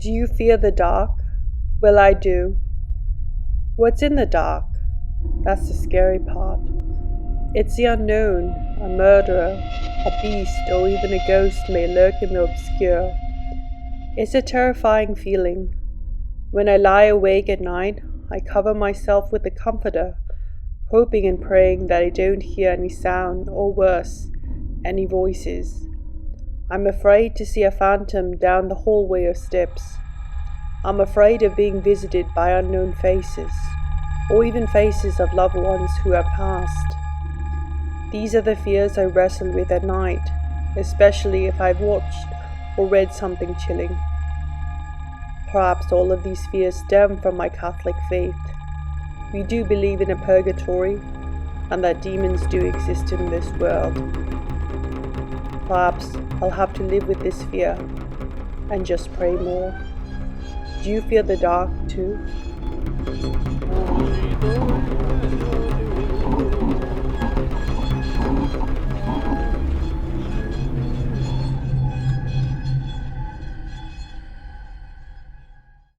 Do you fear the dark? Well, I do. What's in the dark? That's the scary part. It's the unknown. A murderer, a beast, or even a ghost may lurk in the obscure. It's a terrifying feeling. When I lie awake at night, I cover myself with a comforter, hoping and praying that I don't hear any sound, or worse, any voices. I'm afraid to see a phantom down the hallway or steps. I'm afraid of being visited by unknown faces, or even faces of loved ones who have passed. These are the fears I wrestle with at night, especially if I've watched or read something chilling. Perhaps all of these fears stem from my Catholic faith. We do believe in a purgatory, and that demons do exist in this world. Perhaps I'll have to live with this fear and just pray more. Do you fear the dark too?